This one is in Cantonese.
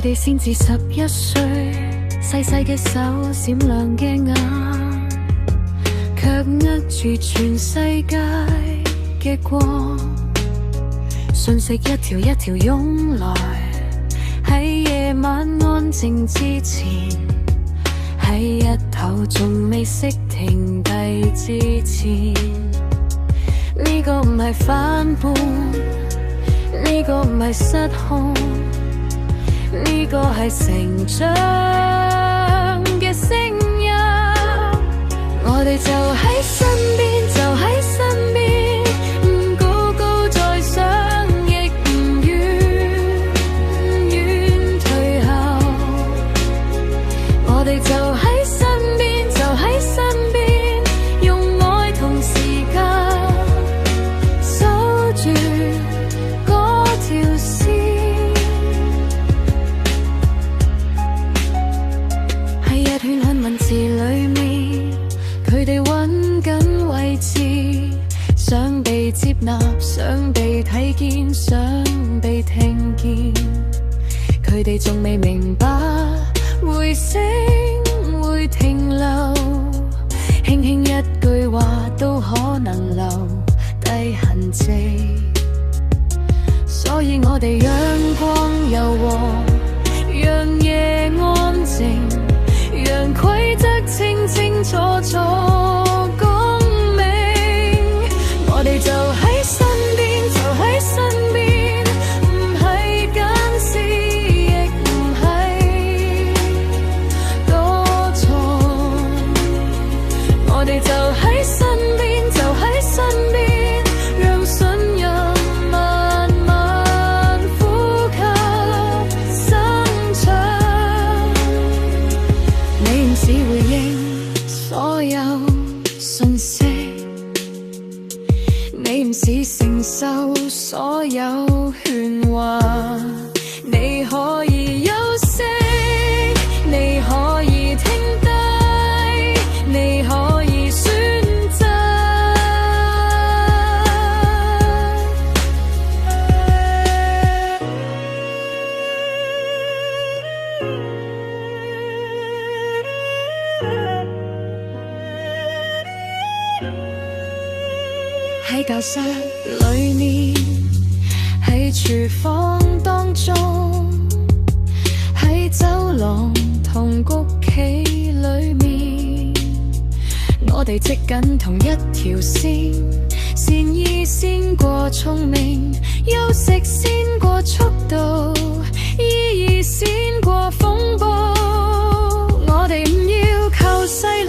哋先至11歲，細細嘅手，閃亮嘅眼，卻握住全世界嘅光。訊息一條一條湧來，喺夜晚安靜之前，喺日頭仲未識停低之前，呢個唔係反叛，呢個唔係失控，呢個係成長嘅聲音。我哋就喺身邊，就喺身邊，唔高高在上，亦唔願退後。我哋就喺身邊，就喺身邊，用愛同時間守住嗰條線。喺一圈圈文字裏面，佢哋揾緊位置，想被接納，想被睇見，想被聽見。佢哋仲未明白，回聲會停留，輕輕一句話都可能留低痕跡。所以我哋讓光柔和，讓夜安靜，讓規則清清楚楚講明。我哋就喺身邊，就喺身邊，唔係揀事，亦唔係躲藏。我哋就喺身邊，就喺身邊，讓信任慢慢呼吸生長。你唔只回應所有訊息，你唔使承受所有喧嘩，你可以休息，你可以停低，你可以選擇。喺教室裏面，喺廚房當中，喺走廊同屋企裏面，我哋織緊同一條線，善意先過聰明，休息先過速度，意義先過風暴。我哋唔要靠勢